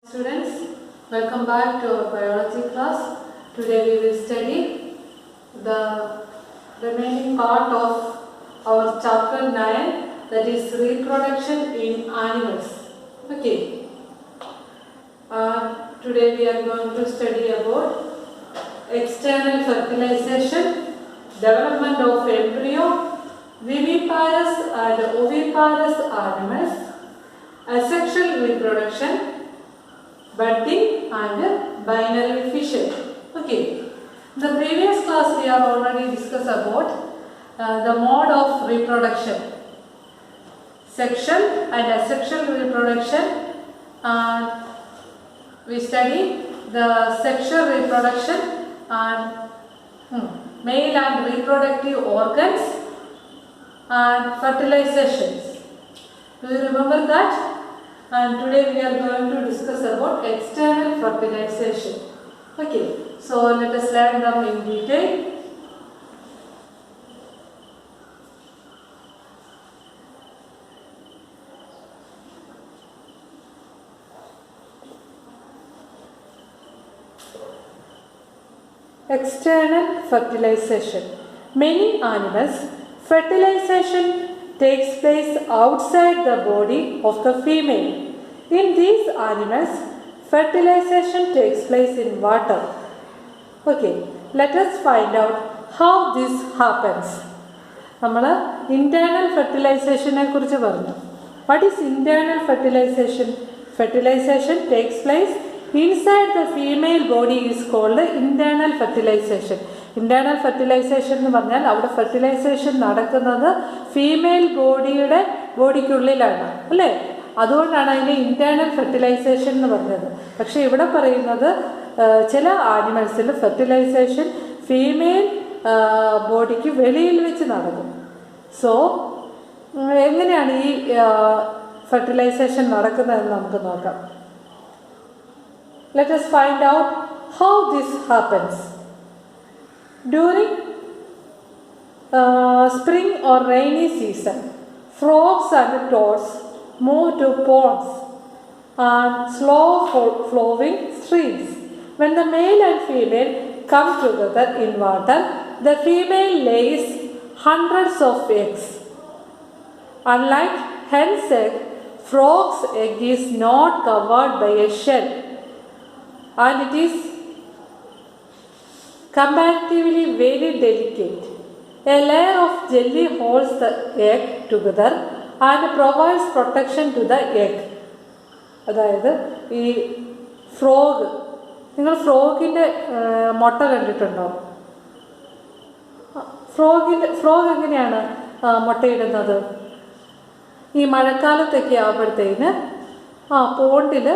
Students, welcome back to our biology class. Today we will study the remaining part of our chapter 9, that is reproduction in animals. Okay. Today we are going to study about external fertilization, development of embryo, viviparous and oviparous animals, asexual reproduction, budding and binary fission. Okay. In the previous class we have already discussed about the mode of reproduction, sexual and asexual reproduction, and we study the sexual reproduction and male and reproductive organs and fertilizations. Do you remember that? And today we are going to discuss about external fertilization. Okay, so let us learn them in detail. External fertilization. Many animals, fertilization takes place outside the body of the female. In these animals, fertilization takes place in water. Okay, let us find out how this happens. നമ്മൾ internal fertilization കുറിച്ച് പറഞ്ഞു. What is internal fertilization? Fertilization takes place inside the female body is called internal fertilization. Internal fertilization എന്ന് പറഞ്ഞാൽ അവിടെ fertilisation നടക്കുന്നത് female ബോഡിക്കുള്ളിലാണ് അല്ലേ, അതുകൊണ്ടാണ് അതിനെ ഇന്റേണൽ ഫെർട്ടിലൈസേഷൻ എന്ന് പറഞ്ഞത്. പക്ഷേ ഇവിടെ പറയുന്നത് ചില ആനിമൽസിൽ ഫെർട്ടിലൈസേഷൻ ഫീമെയിൽ ബോഡിക്ക് വെളിയിൽ വെച്ച് നടക്കും. സോ എങ്ങനെയാണ് ഈ ഫെർട്ടിലൈസേഷൻ നടക്കുന്നതെന്ന് നമുക്ക് നോക്കാം. Let us find out how this happens. During spring or rainy season, frogs and toads move to ponds and slow flowing streams. When the male and female come together in water, the female lays hundreds of eggs. Unlike hen's egg, frog's egg is not covered by a shell, and it is comparatively very delicate. A layer of jelly holds the egg together and provides protection to the egg. അതായത് ഈ frog, നിങ്ങൾ ഫ്രോഗിൻ്റെ മുട്ട കണ്ടിട്ടുണ്ടോ? Frog എങ്ങനെയാണ് മുട്ടയിടുന്നത്? ഈ മഴക്കാലത്തൊക്കെ ആകുമ്പോഴത്തേന് പോണ്ടിൽ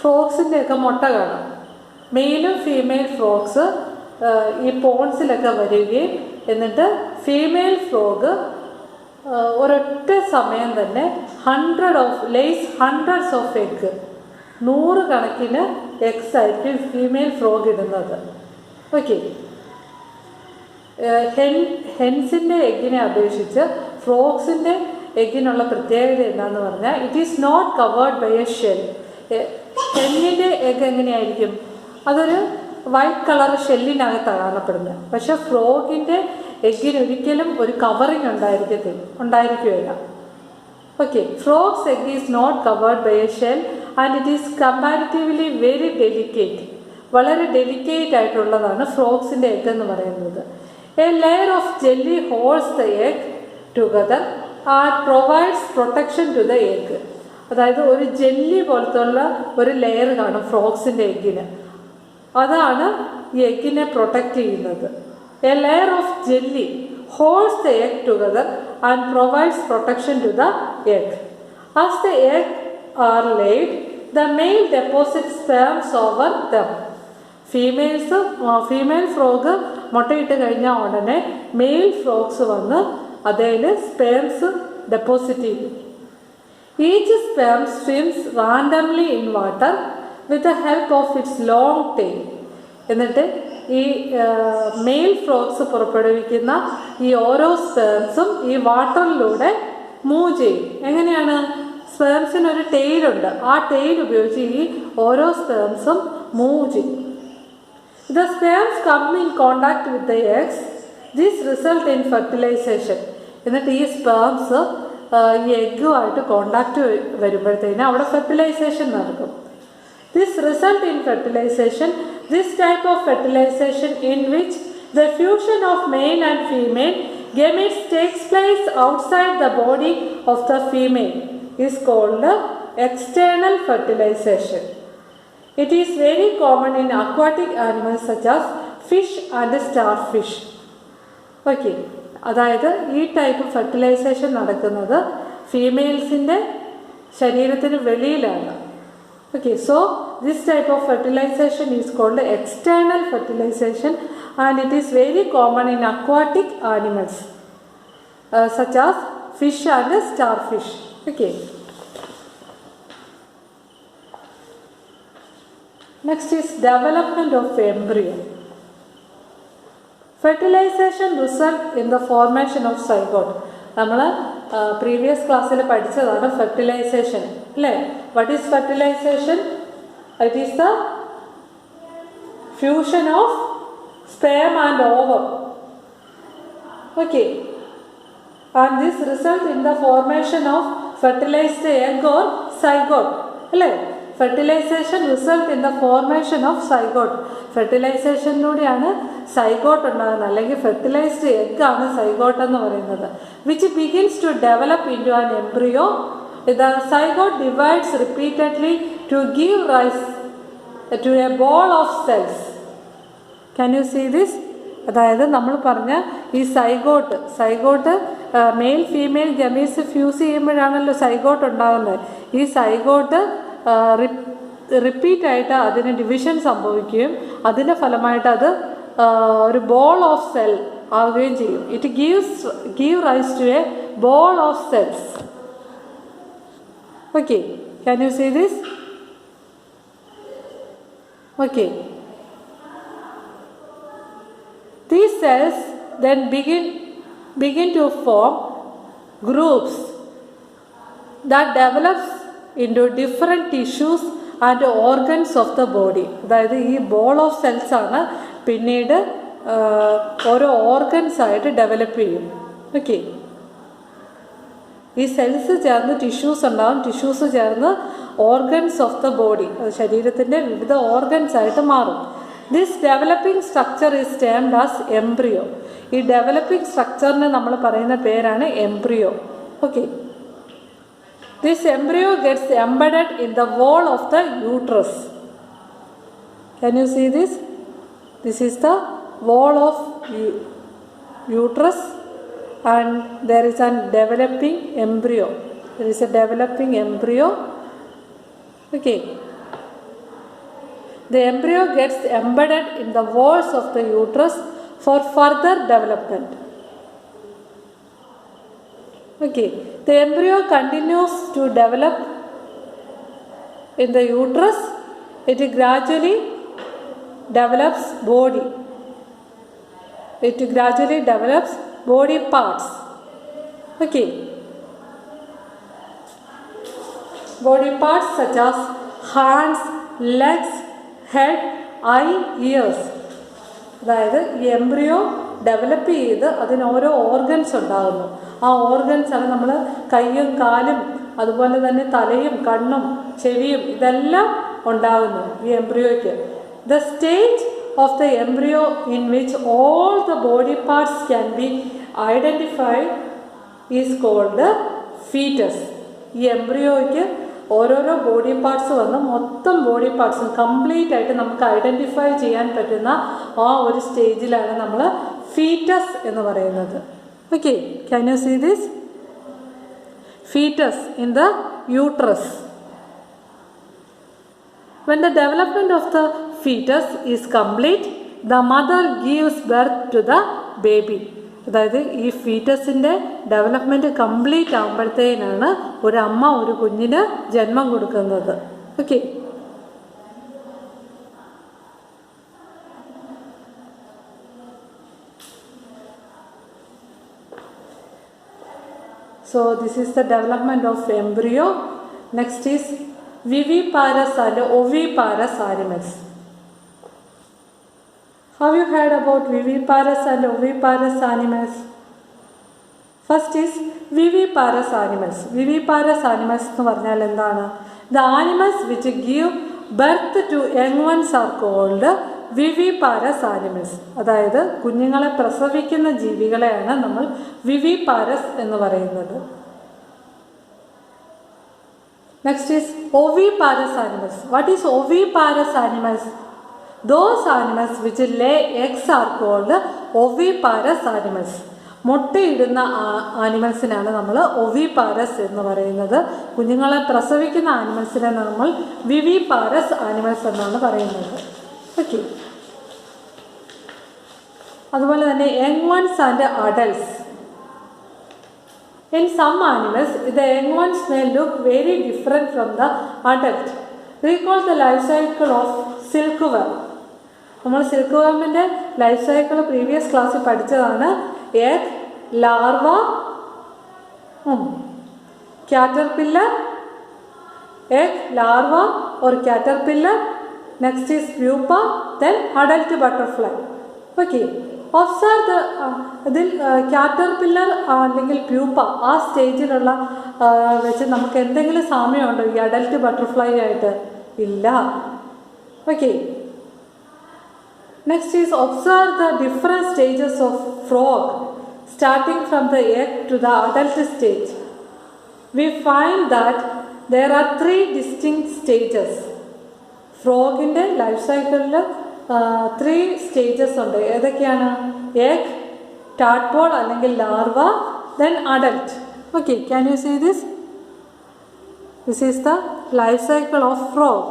ഫ്രോഗ്സിൻ്റെയൊക്കെ മുട്ട കാണാം. മെയിലും ഫീമെയിൽ ഫ്രോഗ്സ് ഈ പോൺസിലൊക്കെ വരികയും എന്നിട്ട് ഫീമെയിൽ ഫ്രോഗ് ഒരൊറ്റ സമയം തന്നെ ഹൺഡ്രഡ്സ് ഓഫ് എഗ്, 100 കണക്കിന് എഗ്സ് ആയിരിക്കും ഫീമെയിൽ ഫ്രോഗ് ഇടുന്നത്. ഓക്കെ, ഹെൻസിൻ്റെ എഗ്ഗിനെ അപേക്ഷിച്ച് ഫ്രോഗ്സിൻ്റെ എഗ്ഗിനുള്ള പ്രത്യേകത എന്താണെന്ന് പറഞ്ഞാൽ it is not covered by a shell. ഹെന്നിൻ്റെ എഗ്ഗ് എങ്ങനെയായിരിക്കും? അതൊരു വൈറ്റ് കളർ ഷെല്ലിനകത്താണ് കാണപ്പെടുന്നത്. പക്ഷെ ഫ്രോഗിൻ്റെ എഗ്ഗിന് ഒരിക്കലും ഒരു കവറിങ് ഉണ്ടായിരിക്കുകയില്ല. Okay, frogs egg is not covered by a shell and it is comparatively very delicate. വളരെ ഡെലിക്കേറ്റ് ആയിട്ടുള്ളതാണ് ഫ്രോഗ്സിൻ്റെ എഗ് എന്ന് പറയുന്നത്. A layer of jelly holds the egg together and provides protection to the egg. അതായത് ഒരു jelly പോലത്തുള്ള ഒരു layer കാണും ഫ്രോഗ്സിൻ്റെ എഗ്ഗിന്, അതാണ് ഈ എഗ്ഗിനെ പ്രൊട്ടക്റ്റ് ചെയ്യുന്നത്. A layer of jelly holds the egg together and provides protection to the egg. As the egg are laid, the male deposit sperms over them. Female frog മുട്ടയിട്ട് കഴിഞ്ഞാൽ ഉടനെ മെയിൽ ഫ്രോഗ്സ് വന്ന് അതിൽ സ്പേംസ് ഡെപ്പോസിറ്റ് ചെയ്യും. Each sperm swims randomly in water with the help of its long tail. എന്നിട്ട് ഈ mail frogs പുറപ്പെടുവിക്കുന്ന ഈ ഓരോ സ്പേംസും ഈ വാട്ടറിലൂടെ മൂവ് ചെയ്യും. എങ്ങനെയാണ്? സ്പേംസിനൊരു ടെയിലുണ്ട്. ആ ടെയിൽ ഉപയോഗിച്ച് ഈ ഓരോ സ്പേംസും മൂവ് ചെയ്യും. The sperms come in contact with the eggs. This result in fertilization. എന്നിട്ട് ഈ സ്പേംസ് ഈ എഗ്ഗുമായിട്ട് കോണ്ടാക്റ്റ് വരുമ്പോഴത്തേന് അവിടെ ഫെർട്ടിലൈസേഷൻ നടക്കും. This result in fertilization. This type of fertilization in which the fusion of male and female gametes takes place outside the body of the female is called external fertilization. It is very common in aquatic animals such as fish and starfish. Okay, അതായത് ഈ type fertilisation നടക്കുന്നത് ഫീമെയിൽസിൻ്റെ ശരീരത്തിന് വെളിയിലാണ്. Okay, so this type of fertilization is called external fertilization and it is very common in aquatic animals such as fish and starfish. Okay. Next is development of embryo. Fertilization result in the formation of zygote. നമ്മൾ previous ക്ലാസ്സിൽ പഠിച്ചതാണ് fertilisation അല്ലേ? What is fertilisation? It is the fusion of sperm and ovum. Okay, and this result in the formation of fertilized egg or zygote അല്ലേ? Fertilisation result in the formation of zygote. ഫെർട്ടിലൈസേഷനിലൂടെയാണ് zygote ഉണ്ടാകുന്നത്, അല്ലെങ്കിൽ fertilised egg ആണ് zygote എന്ന് പറയുന്നത്. Which begins to develop into an embryo. The zygote divides repeatedly to give rise to a ball of cells. Can you see this? അതായത് നമ്മൾ പറഞ്ഞ ഈ zygote male female gametes fuse ചെയ്യുമ്പോഴാണല്ലോ zygote ഉണ്ടാകുന്നത്. ഈ zygote റിപ്പീറ്റായിട്ട് അതിന് division സംഭവിക്കുകയും അതിൻ്റെ ഫലമായിട്ട് അത് ഒരു ബോൾ ഓഫ് സെൽ ആവുകയും ചെയ്യും. It give rise to a ball of cells. Okay, can you see this? Okay, these cells then begin to form groups that develops into different tissues and organs of the body. അതായത് ഈ ball of cells ആണ് പിന്നീട് ഓരോ organs ആയിട്ട് develop ചെയ്യും. Okay, ഈ cells ചേർന്ന് tissues ഉണ്ടാകും, ടിഷ്യൂസ് ചേർന്ന് ഓർഗൻസ് ഓഫ് ദ ബോഡി, അത് ശരീരത്തിൻ്റെ വിവിധ ഓർഗൻസ് ആയിട്ട് മാറും. This developing structure is termed as embryo. ഈ ഡെവലപ്പിംഗ് സ്ട്രക്ചറിന് നമ്മൾ പറയുന്ന പേരാണ് embryo. Okay, this embryo gets embedded in the wall of the uterus. Can you see this? This is the wall of uterus and there is a developing embryo. There is a developing embryo. Okay, the embryo gets embedded in the walls of the uterus for further development. Okay, the embryo continues to develop in the uterus. It gradually develops body. It gradually develops body parts. Okay, body parts such as hands, legs, head, eye, ears. അതായത് ഈ embryo develop ചെയ്ത് അതിന് ഓരോ organs ഉണ്ടാകുന്നു. ആ ഓർഗൻസാണ് നമ്മൾ കൈയും കാലും അതുപോലെ തന്നെ തലയും കണ്ണും ചെവിയും ഇതെല്ലാം ഉണ്ടാകുന്നു ഈ എംബ്രിയോയ്ക്ക്. The stage of the embryo in which all the body parts can be identified is called the fetus. ഈ എംബ്രിയോയ്ക്ക് ഓരോരോ ബോഡി പാർട്സ് വന്ന് മൊത്തം ബോഡി പാർട്സും കംപ്ലീറ്റ് ആയിട്ട് നമുക്ക് ഐഡൻറ്റിഫൈ ചെയ്യാൻ പറ്റുന്ന ആ ഒരു സ്റ്റേജിലാണ് നമ്മൾ ഫീറ്റസ് എന്ന് പറയുന്നത്. Okay, can you see this? Foetus in the uterus. When the development of the fetus is complete, the mother gives birth to the baby. അതായത് ഈ ഫീറ്റസിൻ്റെ ഡെവലപ്മെൻറ്റ് കംപ്ലീറ്റ് ആകുമ്പോഴത്തേനാണ് ഒരു അമ്മ ഒരു കുഞ്ഞിന് ജന്മം കൊടുക്കുന്നത്. Okay, so this is the development of embryo Next is viviparous and oviparous animals. Have you heard about viviparous and oviparous animals? First is viviparous animals. Viviparous animals എന്ന് പറഞ്ഞാൽ എന്താണ്? The animals which give birth to young ones are called viviparous animals. അതായത് കുഞ്ഞുങ്ങളെ പ്രസവിക്കുന്ന ജീവികളെയാണ് നമ്മൾ viviparous എന്ന് പറയുന്നത്. Next is oviparous animals. What is oviparous animals? Those animals which lay eggs are called oviparous animals. മുട്ടയിടുന്ന ആനിമൽസിനാണ് നമ്മൾ ഒവിപാരസ് എന്ന് പറയുന്നത്. കുഞ്ഞുങ്ങളെ പ്രസവിക്കുന്ന ആനിമൽസിനെ നമ്മൾ വിവിപാരസ് ആനിമൽസ് എന്നാണ് പറയുന്നത്. ഓക്കെ. അതുപോലെ തന്നെ young ones and adults. In some animals, the young ones may look very different from the adult. Recall the life cycle of silkworm. നമ്മൾ സിൽക്ക്വർമിൻ്റെ ലൈഫ് സൈക്കിൾ പ്രീവിയസ് ക്ലാസ്സിൽ പഠിച്ചതാണ്. egg, larva, caterpillar, egg, larva or caterpillar. Next is pupa, then adult butterfly. Okay. Observe the ഇതിൽ caterpillar അല്ലെങ്കിൽ pupa ആ സ്റ്റേജിലുള്ള വെച്ച് നമുക്ക് എന്തെങ്കിലും സാമ്യമുണ്ടോ ഈ അഡൽട്ട് ബട്ടർഫ്ലൈ ആയിട്ട്? ഇല്ല. Okay. Next is observe the different stages of frog starting from the egg to the adult stage. We find that there are 3 distinct stages. ഫ്രോഗിൻ്റെ ലൈഫ് സൈക്കിളിൽ 3 സ്റ്റേജസ് ഉണ്ട്. ഏതൊക്കെയാണ്? എഗ്, ടാഡ്പോൾ അല്ലെങ്കിൽ larva, then adult. Okay, can you see this? This is the life cycle of frog.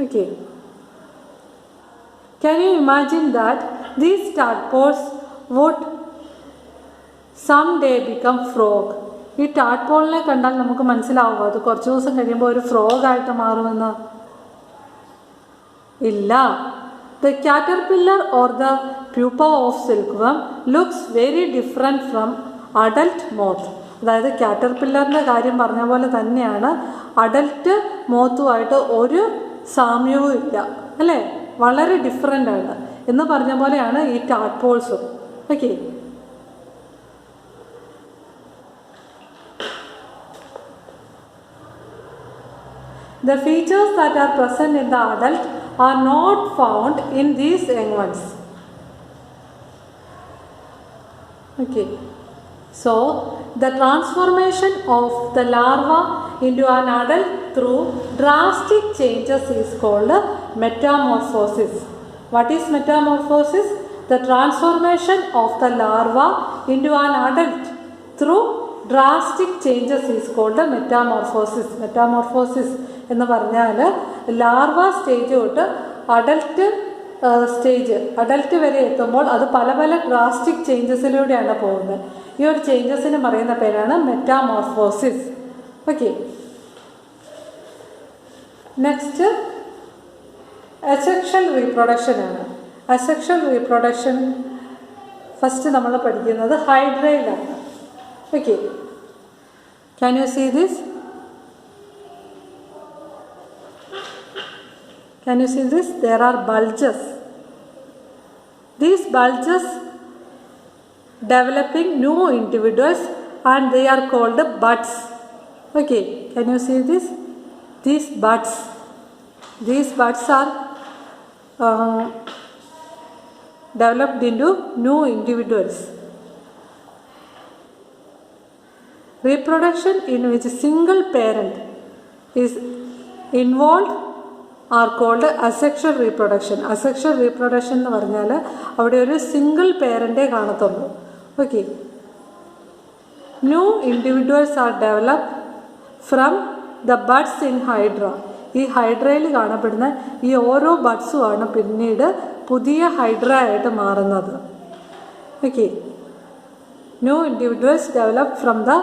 Okay. Can you imagine that these tadpoles would some day become frog? ഈ ടാഡ്പോളിനെ കണ്ടാൽ നമുക്ക് മനസ്സിലാവുമോ അത് കുറച്ച് ദിവസം കഴിയുമ്പോൾ ഒരു ഫ്രോഗായിട്ട് മാറുമെന്ന്? ഇല്ല. The caterpillar or the pupa of silkworm looks very different from adult moth. അതായത് കാറ്റർപില്ലറിൻ്റെ കാര്യം പറഞ്ഞ പോലെ തന്നെയാണ് അഡൽട്ട് മോത്തുമായിട്ട് ഒരു സാമ്യവും ഇല്ല, അല്ലേ? വളരെ ഡിഫറെൻ്റ് ആണ് എന്ന് പറഞ്ഞ പോലെയാണ് ഈ ടാഡ്പോൾസും. Okay. The features that are present in the adult are not found in these young ones. Okay. So, the transformation of the larva into an adult through drastic changes is called metamorphosis. What is metamorphosis? The transformation of the larva into an adult through drastic changes is called metamorphosis. Metamorphosis എന്ന് പറഞ്ഞാൽ larva stage തൊട്ട് adult വരെ എത്തുമ്പോൾ അത് പല പല drastic ചേഞ്ചസിലൂടെയാണ് പോകുന്നത്. ഈ ഒരു ചേഞ്ചസിന് പറയുന്ന പേരാണ് metamorphosis. Okay. Next asexual reproduction ആണ്. അസെക്ഷൽ റീപ്രൊഡക്ഷൻ ഫസ്റ്റ് നമ്മൾ പഠിക്കുന്നത് ഹൈഡ്രയിലാണ്. Okay. Can you see this? Can you see this? There are bulges. These bulges developing new individuals and they are called buds. Okay, can you see this? These buds are developed into new individuals. Reproduction in which a single parent is involved are called asexual reproduction. Asexual reproduction എന്ന് പറഞ്ഞാൽ അവിടെ ഒരു single പേരൻ്റേ കാണത്തുള്ളൂ. Okay. New individuals are developed from the buds in hydra. ഈ ഹൈഡ്രയിൽ കാണപ്പെടുന്ന ഈ ഓരോ ബഡ്സുമാണ് പിന്നീട് പുതിയ ഹൈഡ്ര ആയിട്ട് മാറുന്നത്. Okay. New individuals developed from the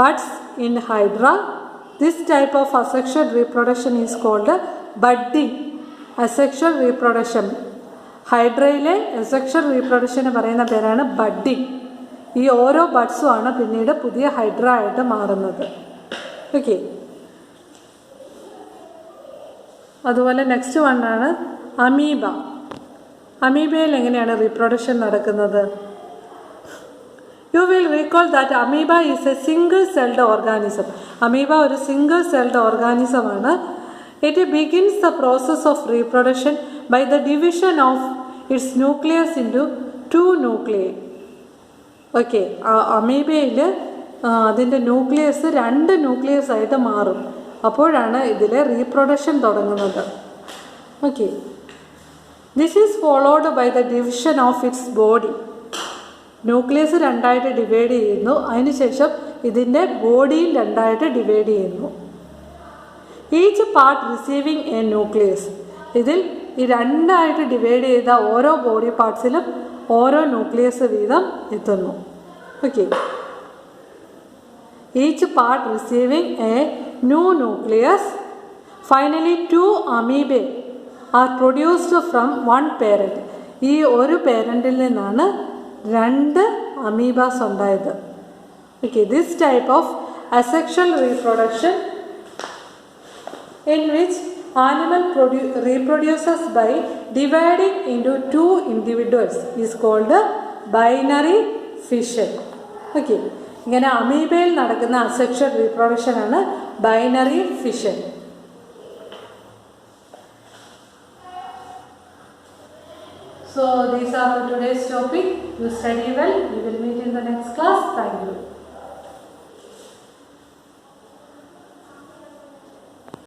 buds in hydra. This type of asexual reproduction is called budding. Asexual reproduction. ഹൈഡ്രയിലെ asexual reproduction പറയുന്ന പേരാണ് budding. ഈ ഓരോ ബഡ്സുമാണ് പിന്നീട് പുതിയ ഹൈഡ്ര ആയിട്ട് മാറുന്നത്. ഓക്കെ, അതുപോലെ നെക്സ്റ്റ് വണ്ണാണ് അമീബ. അമീബയിൽ എങ്ങനെയാണ് റീപ്രൊഡക്ഷൻ നടക്കുന്നത്? You will recall that amoeba is a single celled organism. Amoeba ഒരു സിംഗിൾ സെൽഡ് ഓർഗാനിസമാണ്. It begins the process of reproduction by the division of its nucleus into 2 nuclei. Okay, അമീബയിൽ അതിൻ്റെ nucleus 2 nucleus ആയിട്ട് മാറും. അപ്പോഴാണ് ഇതിലെ reproduction തുടങ്ങുന്നത്. Okay, this is followed by the division of its body. Nucleus 2ആയിട്ട് divide ചെയ്യുന്നു. അതിനുശേഷം ഇതിൻ്റെ ബോഡിയും 2ആയിട്ട് ഡിവൈഡ് ചെയ്യുന്നു. Each part receiving a nucleus. ഇതിൽ ഈ 2ആയിട്ട് ഡിവൈഡ് ചെയ്ത ഓരോ ബോഡി പാർട്സിലും ഓരോ ന്യൂക്ലിയസ് വീതം എത്തുന്നു. Okay, each part receiving a new nucleus. Finally 2 amoebae are produced from 1 parent. ഈ ഒരു പേരൻറ്റിൽ നിന്നാണ് 2 അമീബാസ് ഉണ്ടായത്. Okay, this type of asexual reproduction in which animal reproduces by dividing into 2 individuals is called binary fission. Okay, ഇങ്ങനെ അമീബയിൽ നടക്കുന്ന asexual reproduction ആണ് binary fission. So these are today's topic. You study well. We will meet in the next class. Thank you.